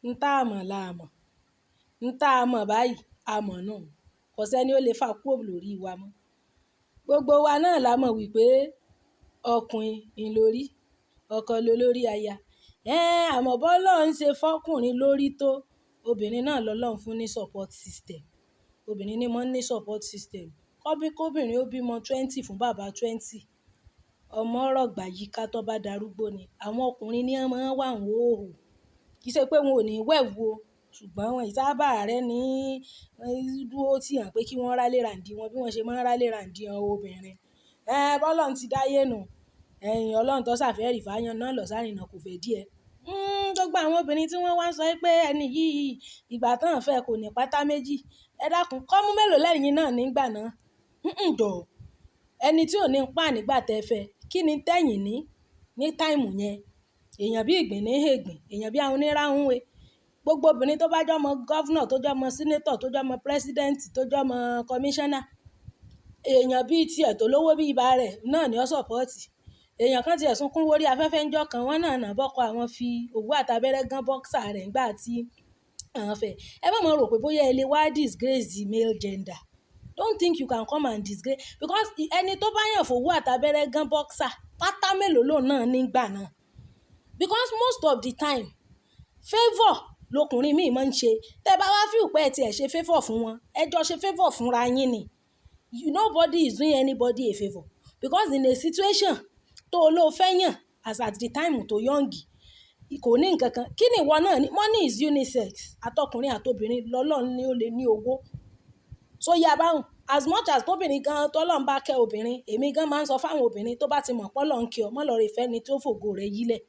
ń tá a mọ̀ la mọ̀ ń tá a mọ̀ báyìí a mọ̀ náà kò sẹ́ni ó lè fà kúrò lórí wa mọ́ gbogbo wa náà la mọ̀ wípé ọkùnrin ń lórí ọkọ lólórí aya àmọ́ bọ́lọ́run ṣe fọ́kùnrin lórí tó obìnrin náà lọ́lọ́run fún ní support system obìnrin ní mọ́ ní support system kóbìnrin ó bímọ 20 fún bàbá 20 ọmọ rọ̀gbà yíká tó bá darúgbó ni àwọn ọkùnrin ní wọ́n máa ń wà wọ́n òhò kì í ṣe pé wọn ò ní wẹ̀wù o ṣùgbọ́n wọn ìsábà rẹ ní dúró tì hàn pé kí wọ́n rálé ràǹdí wọn bí wọ́n ṣe máa ń rálé ràǹdí obìnrin bọ́lọ́run ti dáyé nù ọlọ́run tó ṣàfẹ́rì fáyán náà lọ́sàrìnà kò fẹ́ díẹ̀ gbogbo àwọn obìnrin tí wọ́n wá sọ pé ẹni yìí ìgbà tán fẹ́ kò ní pátá méjì ẹ dákun kọ́mú mélòó lẹ́yìn náà nígbà náà jọ ẹni tí ò ní pa nígbà tẹ́ fẹ́ kí ni tẹ́yìn ní táìmù yẹn èèyàn bí ìgbín ní ègbìn èèyàn bí àwọn oníràhùnwé gbogbo obìnrin tó bá jọmọ gọ́fúnà tó jọmọ sínétọ̀ tó jọmọ pírẹsidẹ́ǹtì tó jọmọ kọmíṣánná èèyàn bíi tiẹ̀ tó lówó bíi ibà rẹ̀ náà ni ó sọ̀pọ́ọ̀tì èèyàn kan ti ẹ̀sùn kún wórí afẹ́fẹ́ ń jọ kan wọ́n náà nà bọ́kọ àwọn fi òwú àtàbẹ́rẹ́ gán bọ́ksà rẹ̀ ńgbà tí àwọn fẹ́ ẹ bá mọ̀ rò pé bóyá ẹ lè wá disgrace the male gender don't think you can come and disgrace because ẹni tó bá yàn fòwú àtàbẹ́rẹ́ gán bọ́ksà pátá mélòó lòun náà nígbà náà because most of the time favour lọkùnrin míì máa ń ṣe tẹ́ bá wá fíù pé ẹ tiẹ̀ ṣe favour fún wọn ẹ jọ ṣe favour fúnra yín ni nobody is doing anybody a favour because in a situation tó o ló fẹ́ yàn as at the time tó yọ̀ǹgì kò ní nǹkan kan kí ni ìwọ náà ní money is unisex àtọkùnrin àtobìnrin lọ́lọ́run ni ó lè ní owó so yá báwọn as much as tóbìnrin gan tọ́lọ́run bá kẹ́ obìnrin èmi gan máa ń sọ fáwọn obìnrin tó bá ti mọ̀ pọ́lọ́ ń kí ọ mọ́ lọ́ọ́ rẹ̀ fẹ́ni tó fògo rẹ̀ yílẹ̀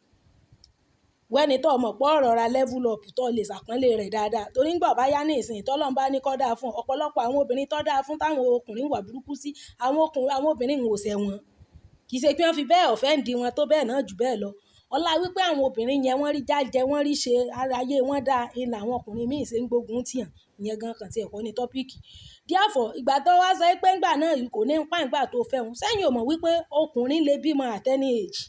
wẹ́ni tó mọ̀ pọ́ ọ̀rọ̀ ra level up tó lè ṣàpọ́nlé rẹ̀ dáadáa torí ń gbọ̀ bá yá ní ìsìn tọ́lọ́run bá ní kọ́ dáa fún ọ̀pọ̀lọpọ̀ àwọn obìnrin tó dáa fún táwọn ọkùnrin wà burúkú sí àwọn obìnrin ń wòsẹ̀ wọn kì í ṣe pé wọ́n fi bẹ́ẹ̀ ọ̀fẹ́ǹdì wọn tó bẹ́ẹ̀ náà jù bẹ́ẹ̀ lọ ọlá wípé àwọn obìnrin yẹn wọ́n rí jájẹ wọ́n rí ṣe aráyé wọn dáa ilà àwọn ọkùnrin míì ṣe ń gbógun tìyàn ìyẹn gan kan tí ẹ̀kọ́ ní tọ́píìkì díàfọ̀ ìgbà tó wá sọ pé ńgbà náà kò ní pa ìgbà tó fẹ́ wọn sẹ́yìn ò mọ̀ wípé ọkùnrin lè bímọ at any age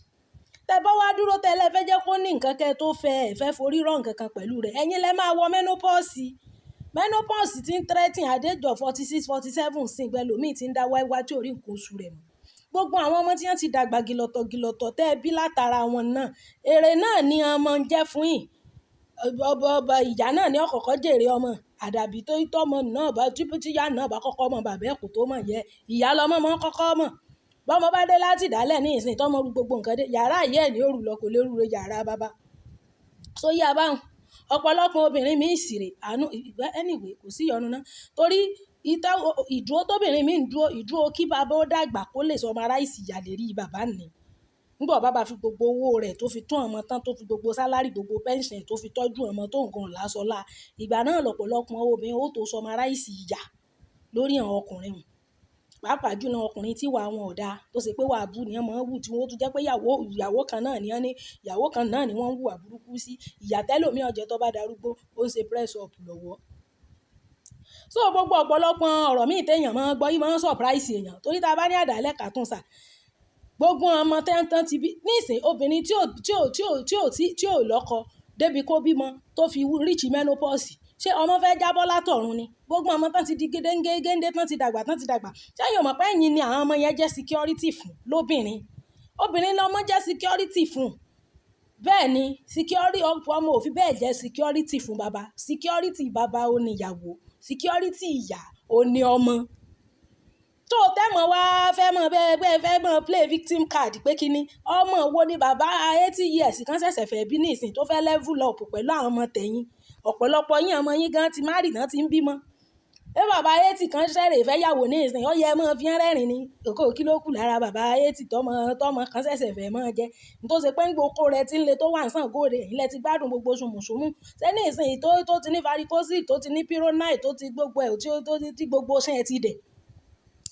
tẹ bá wá dúró tẹ́lẹ̀ fẹ́ jẹ́ kó ní nǹkan kẹ́ tó fẹ́ ẹ̀ fẹ́ forí rọ̀ nǹkan kan pẹ̀lú rẹ̀ ẹ̀yin lẹ máa wọ menopause ti ń threaten àdéjọ 46 47 sí ìgbẹ́lòmíì ti ń dá wáíwá tí ò rí nǹkan oṣù rẹ̀ mọ́ gbogbo àwọn ọmọ tí wọ́n ti dàgbà gìlọ̀tọ̀ tẹ́ ẹ bí látara wọn náà èrè náà ni ọmọ ń jẹ́ fún yìí ọba ìyá náà ní ọ̀kọ̀ọ̀kọ̀ jèrè ọmọ àdàbí tó tọ́mọ náà bá tíyá náà bá kọ́kọ́ mọ̀ bàbá ẹ̀ kò tó mọ̀ yẹ ìyá lọ́mọ mọ́ kọ́kọ́ mọ̀ bọ́mọ bá dé láti dálẹ̀ ní ìsìn tọ́mọ gbogbo nǹkan dé yàrá ìyá ẹ̀ ní òrù lọ kò lérú re yàrá bàbá so yá báwọn ọ̀pọ̀lọpọ̀ obìnrin mi ìsìrè àánú anyway kò sí ìyọnu náà torí ìdúró tóbìnrin mi ń ìdúró kí bàbá ó dàgbà kó lè sọ ọmọ aráìsì ìyá lè rí bàbá nì nígbà bàbá fi gbogbo owó rẹ̀ tó fi tún ọmọ tán tó fi gbogbo sálárì gbogbo pẹ́ńsìn tó fi tọ́jú ọmọ tó nǹkan lásọlá ìgbà náà lọ́pọ̀lọpọ̀ obìnrin ó tó sọ ọmọ aráìsì ìyá lórí àwọn ọkùnrin wọn pàápàá jùlọ ọkùnrin tí wà wọn ọ̀dà tó ṣe pé wà á bú ni wọ́n máa ń wù tí wọ́n tún jẹ́ pé ìyàwó kan náà ni wọ́n ní ìyàwó kan náà ni wọ́n ń wù àbúrúkú sí ìyàtẹ́lòmí ọ̀jẹ̀ tó bá darúgbó ó ń ṣe press up lọ́wọ́ so gbogbo ọ̀pọ̀lọpọ̀ ọ̀rọ̀ míì téèyàn máa ń gbọ́ yìí máa ń surprise èèyàn torí tá a bá ní àdálẹ́ kàtúnṣà gbogbo ọmọ tẹ́ntán ti bí nísìn obìnrin tí ò lọ́kọ débi kó bímọ tó fi reach menopause ṣé ọmọ fẹ́ jábọ́ látọ̀run ni gbogbo ọmọ tán ti di gédéńgé tán ti dàgbà ṣé yóò mọ̀ pé ẹ̀yin ni àwọn ọmọ yẹn jẹ́ security fún lóbìnrin obìnrin lọ́mọ jẹ́ security fún bẹ́ẹ̀ ni security ọmọ òfin bẹ́ẹ̀ jẹ́ security fún bàbá security bàbá ó ní ìyàwó security ìyá ó ní ọmọ tó tẹ́mọ̀ wá fẹ́ mọ̀ play victim card pé kíní ọmọ wo ni bàbá 80 years kan ṣẹ̀ṣẹ̀ fẹ́ bí ní ìsìn tó fẹ́ level up pẹ̀lú àwọn ọmọ tẹ̀yìn ọ̀pọ̀lọpọ̀ yín ọmọ yín gan ti márì náà ti ń bímọ ẹ bàbá 80 kan ṣẹ̀rẹ̀ fẹ́ yàwó ní ìsìn ó yẹ mọ́ fi rẹ́rìn ni òkò kí ló kù lára bàbá 80 tọmọ kan ṣẹ̀ṣẹ̀ fẹ́ mọ́ jẹ́ tó ṣe pé ń gboko rẹ ti ń le tó wà ń sàn góòrè ilẹ̀ ti gbádùn gbogbo ṣùmùṣùmù ṣé ní ìsìn tó ti ní varicose tó ti ní pyronite tó ti gbogbo ẹ̀ tí gbogbo ṣẹ́ ẹ ti dẹ̀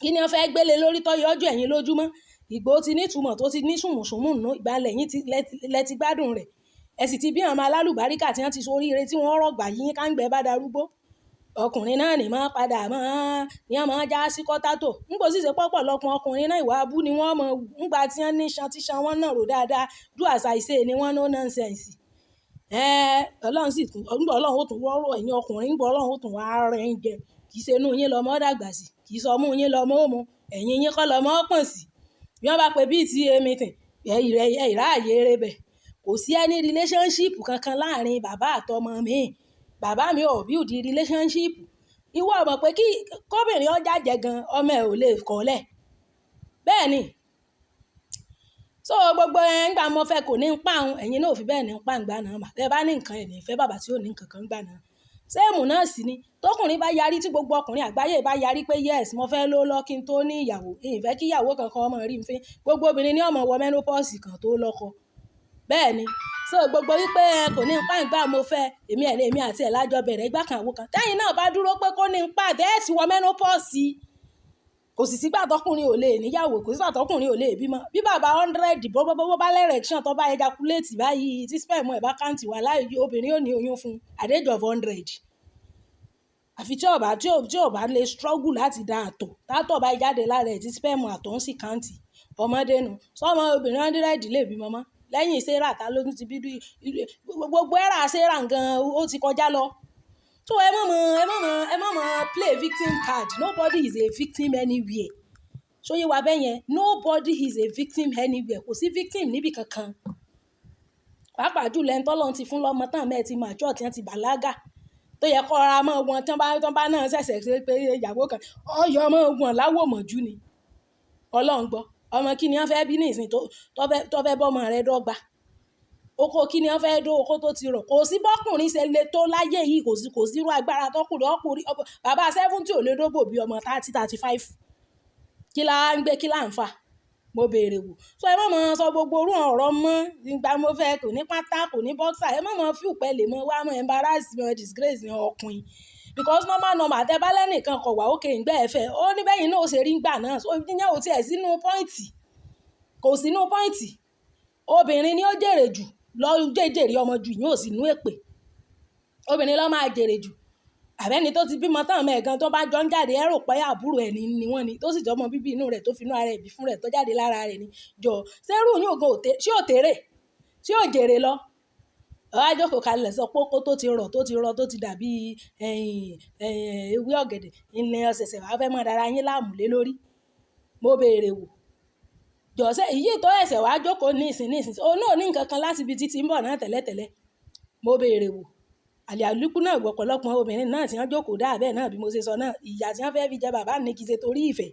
kí ni wọ́n fẹ́ gbélé lórí tó yọjú ẹ̀yìn lójúmọ́ ìgbó ti nítumọ̀ tó ti ní ṣùmùṣùmù nù ìgbàlẹ̀ yín lẹ ti gbádùn rẹ̀ ẹ sì ti bí àwọn alálùbáríkà tí wọ́n ti soríire tí wọ́n rọ̀gbà yín káńgbẹ́ bá darúgbó ọkùnrin náà ní máa padà ní wọ́n máa já sí kọ́tátò nígbò sì ṣe pọ̀pọ̀lọpọ̀ ọkùnrin náà ìwà abú ni wọ́n mọ̀ ńgbà tí wọ́n ní ṣan tí ṣan wọ́n náà rò dáadáa do as I say ni wọ́n no nonsense Ọlọ́run sì tún nígbà Ọlọ́run ó tún wọ́rọ̀ ẹ̀yin ọkùnrin nígbà Ọlọ́run ó tún wá rẹ̀ ń jẹ kì í ṣe inú yín lọmọ dàgbà sí kì í sọ mú yín lọmọ ó mu ẹ̀yin yín kọ́ lọmọ pọ̀n sí bí wọ́n bá pe bíi ti meeting ìráàyè eré bẹ̀ kò sí any relationship kankan láàrin bàbá àtọmọ mi bàbá mi ò build relationship ìwọ mọ̀ pé kí kóbìnrin ó jàjẹ́ gan ọmọ ẹ̀ ò lè kọ́lẹ̀ bẹ́ẹ̀ ni so gbogbo ẹ̀ ń gbà mọ́ fẹ́ kò ní ń pààrùn ẹ̀yin náà ò fi bẹ́ẹ̀ ní ń pàǹgbà náà mà bẹ́ẹ̀ bá ní nǹkan ẹ̀ ní ìfẹ́ bàbá tí ò ní nǹkan kan gbà náà séèmù náà sì ni tọkùnrin bá yarí tí gbogbo ọkùnrin àgbáyé bá yarí pé yes mo fẹ́ ló lọ kí n tó ní ìyàwó ìfẹ́ kí ìyàwó kankan ọmọ rí mi fín gbogbo obìnrin ní ọmọ wọ menopause kan tó lọ́kọ bẹ́ẹ̀ ni so gbogbo wípé kò ní ń pàǹgbà mo fẹ́ èmi àti ẹ̀ lájọ bẹ̀rẹ̀ ìgbà kan àwo kan tẹ́yìn náà bá dúró pé kó ní ń pà dẹ́ẹ̀tì wọ menopause kò sì sígbà tọkùnrin ò lè níyàwó kò sígbà tọkùnrin ò lè bímọ bí bàbá 100 bó bá lẹ́rẹ̀ẹ́sàn tó bá ejaculate báyìí tí sperm ẹ̀ bá káǹtì wà láàyè obìnrin ò ní oyún fún at the age of 100 àfi tí ò bá lè struggle láti dá àtọ̀ tátọ̀ bá jáde lára ẹ̀ tí sperm àtọ̀ ń sì káǹtì ọmọdé nu sọmọ obìnrin 100 lè bímọ mọ́ lẹ́yìn sarah ta ló ti bí gbogbo ẹ̀rà sarah gan ó ti kọjá lọ so ẹ mọ̀ play victim card nobody is a victim anywhere ṣóyè wa bẹ́ẹ̀ yẹn nobody is a victim anywhere kò sí victim níbi kankan pàápàá jùlọ ẹni tọ́lọ́run ti fún lọ́mọ tán mẹ́ẹ̀ ti mature tí wọ́n ti bàlágà tó yẹ kọ́ ra mọ́ wọn tán bá náà ṣẹ̀ṣẹ̀ ṣe pé ìyàwó kan ọyọ ọmọ wọn láwòmọ̀jú ni ọlọ́run gbọ́ ọmọ kí ni wọ́n fẹ́ bí ní ìsìn tó fẹ́ bọ́mọ rẹ dọ́gba oko kí ni wọ́n fẹ́ dó oko tó ti rọ̀ kò sí bọ́kùnrin ṣe le tó láyé yìí kò sí irú agbára ọkùnrin bàbá 70 ò lè dóbò bí ọmọ 30-35 kí la ń gbé kí la ń fà mo béèrè wò so ẹ mọ̀ sọ gbogbo orú ọ̀rọ̀ mọ́ nígbà mo fẹ́ kò ní pátá kò ní bọ́ksà ẹ mọ̀ fi òpẹ́ lè mọ wá mọ̀ embarrass mi disgrace ní ọkùnrin because normal àtẹ́bálẹ́ nìkan kọ̀ wá òkè ìgbẹ́ ẹ̀fẹ́ ó ní bẹ́yìn náà ó ṣe rí gbà náà so ìyẹn ò tiẹ̀ sínú pọ́ìntì kò sínú pọ́ìntì obìnrin ni ó jèrè jù lọ jèrè ọmọ jù yín ò sínú èpè obìnrin ló máa jèrè jù àbẹ́ni tó ti bímọ tán mẹ́ẹ̀gan tó bá jọ ń jáde ẹ̀rọ pé àbúrò ẹ̀ ni wọ́n ni tó sì jọmọ bíbí inú rẹ̀ tó finú ara ẹ̀ bí fún rẹ̀ tó jáde lára rẹ̀ ni jọ sẹ́rù yín ògo tí ò tèrè tí ò jèrè lọ àjókòó kalẹ̀ sọ pé kó tó ti rọ̀ tó ti dàbí ewé ọ̀gẹ̀dẹ̀ ilẹ̀ ọ̀sẹ̀sẹ̀ wàá fẹ́ mọ́ dára yín láàmú lé lórí mo béèrè wò jọ̀ọ́sẹ̀ ìyí tó ẹ̀sẹ̀ wàá jókòó ní ìsìn òun náà ní nǹkan kan láti ibi títí ń bọ̀ náà tẹ́lẹ̀tẹ́lẹ̀ mo béèrè wò àlìálùkù náà ọ̀pọ̀lọpọ̀ obìnrin náà tí wọ́n jókòó dá bẹ́ẹ̀ náà bí mo ṣe sọ náà ìyà tí wọ́n fẹ́ fi jẹ bàbá ní kì í ṣe torí ìfẹ́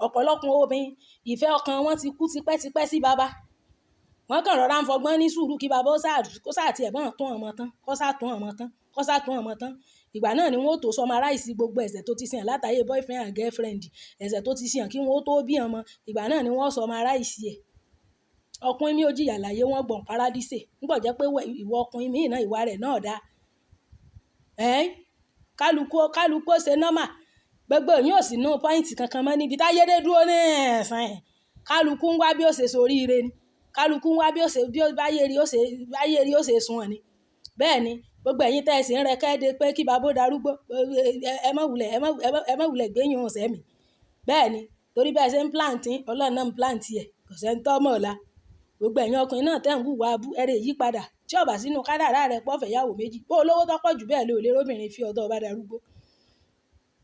ọ̀pọ̀lọpọ̀ obìnrin ìfẹ́ ọkàn wọn ti kú tipẹ́tipẹ́ sí bàbá wọ́n kàn rọra ń fọgbọ́n ní sùúrù kí bàbá kó sáà tiẹ̀ bọ́n tún ọmọ tán ìgbà náà ni wọ́n ó tó summarize gbogbo ẹ̀ṣẹ̀ tó ti ṣìyàn látàyè boyfriend and girlfriend ẹ̀ṣẹ̀ tó ti ṣìyàn kí wọ́n ó tó bí ọmọ ìgbà náà ni wọ́n summarize ẹ̀ ọkùnrin mi ò jìyà láyé wọ́n gbọ̀n paradíṣe nígbà jẹ́ pé ìwọ ọkùnrin mi náà ìwà rẹ̀ náà dáa kálukú ṣe nọ́mà gbogbo yín ò sí nú pọ́ìntì kankan mọ́ níbi táyédé dúró ní ẹ̀sán ẹ̀ kálukú ń wá bí ó ṣe soríire ni kálukú ń wá bí báyé rí ó ṣe sun ọ̀ ni bẹ́ẹ̀ ni gbogbo ẹ̀yin tẹ́ ẹ sì ń rẹ kẹ́ẹ́dé pé kí bàbá ó darúgbó ẹ má wulẹ̀ gbẹ̀yìn òun sẹ́mi bẹ́ẹ̀ ni torí bẹ́ẹ̀ ṣe ń plant ọlọ́run náà ń plant ẹ̀ kò sẹ́ ń tọ́mọ̀ ọ̀la gbogbo ẹ̀yin ọkùnrin náà tẹ́ ń hùwà abú ẹ̀rẹ̀ yí padà tí ọba sínú kádàrá rẹ̀ pọ̀fẹ́ yàwó méjì bó olówó tọ́pọ̀ jù bẹ́ẹ̀ lé oléròbìnrin fi ọ̀dọ́ ọba darúgbó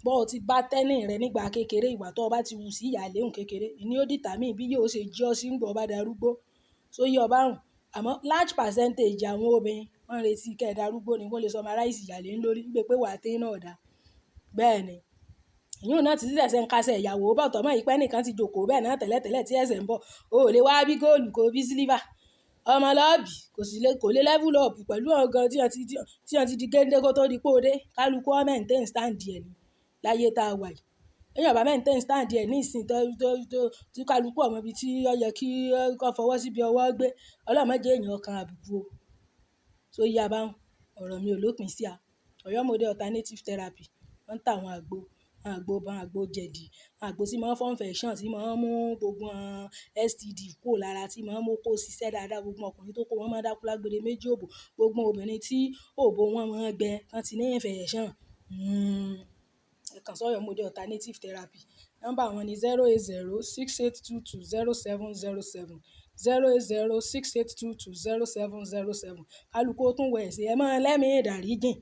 bó o ti bá tẹ́nì rẹ nígbà kékeré ìwà tó ọba ti wù sí ìyá léhùn kékeré ní ó dìtàmí bí yóò ṣe jí ọ sí ń gbọ́ ọba darúgbó so yí ọba rùn àmọ́ large percentage àwọn obìnrin wọ́n retí kẹ́ ẹ̀ darúgbó ni wọ́n lè summarize ìyàlẹ́ ńlórí gbé pé wà á tẹ́ náà dá bẹ́ẹ̀ ni ìyún náà ti ṣẹ̀ṣẹ̀ ń kásẹ̀ ìyàwó bọ̀tọ̀ mọ́ ìpẹ́ nìkan ti jòkó bẹ́ẹ̀ náà tẹ́lẹ̀tẹ́lẹ̀ tí ẹ̀sẹ̀ ń bọ̀ o ò lè wá bí góòlù kó bí sílífà ọmọ lọ́ọ̀bì kò lè level up pẹ̀lú ọ̀gán tí wọ́n ti di géńdé kó tó di póde kálukú maintain stand ẹ̀ ní láyé tá a wà yìí èèyàn bá maintain stand ẹ̀ ní ìsìn tí kálukú ọmọ ibi tí ó yẹ kí kó fọwọ́ síbi ọwọ́ gbé ọlọ́mọdé èèyàn kan àbùkù o tó yí abáhùn ọ̀rọ̀ mi ò lópin sí a Ọ̀yọ́ model alternative therapy wọ́n ń tà àwọn àgbo jẹ̀dí àgbo tí máa ń fọ́ infection tí máa ń mú gbogbo STD kó lára tí máa ń mú kó ṣiṣẹ́ dáadáa gbogbo ọkùnrin tó kó wọn máa dákú lágbèrè méjì òbò gbogbo obìnrin tí òbò wọn máa ń gbẹ tán ti ní infection ẹ kàn sí Ọ̀yọ́ model alternative therapy nọ́mbà wọn ni 08068220707 08068220707 kálukú ó tún wẹ̀ sí ẹ máa lẹ́mìí ìdáríjìn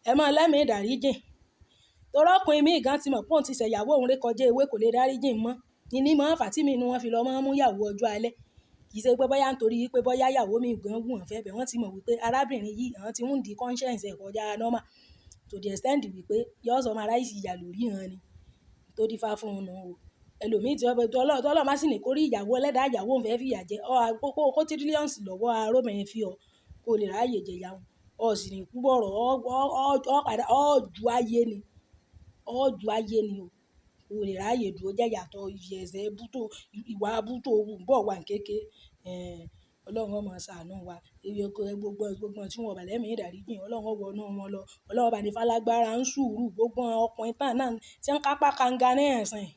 ẹ máa lẹ́mìí ìdáríjìn torí ọkùnrin míì gan ti mọ̀ pé òun ti ṣẹ̀yàwó òun rékọjá ewé kò lè dáríjìn mọ́ ìní mọ́ fàtí mi ni wọ́n fi lọ máa mú yàwó ọjọ́ alẹ́ kì í ṣe pé bóyá nítorí pé bóyá yàwó mi gan gùn ọ̀fẹ́ bẹ̀ wọ́n ti mọ̀ wípé arábìnrin yìí àwọn ti ń di conscience ẹ̀ kọjá normal to the extent wípé yóò sọ máa ráìsì ìyà lórí hàn ni tó dífá fún un nù o ẹlòmíì tí tọ́lọ́ má sì ní kórí ìyàwó ẹlẹ́dàá ìyàwó òun fẹ́ fìyà jẹ kó tírílíọ̀nsì lọ́wọ́ aróbìnrin fi ọ kó lè ráàyè jẹ ìyàwó ọ sì ní kú bọ̀rọ̀ ọ̀jú ayé ni ọ̀jú ayé ni o kò lè ráàyè dúró jẹ́ yàtọ̀ ìyẹ̀sẹ̀ bútó ìwà bútó bọ̀ wà kéke ọlọ́run ọmọ ṣàánú wa gbogbo tí wọn bá lẹ́mìí ìdáríjìn ọlọ́run wọnú wọn lọ ọlọ́run bá ní falágbára ń sùúrù gbogbo ọkùnrin tán náà tí ń kápá kanga ní ẹ̀sìn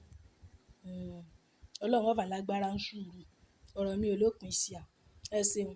ọlọ́run ọba lágbára ń sùúrù ọ̀rọ̀ mi ò lópin sí ẹ ṣeun.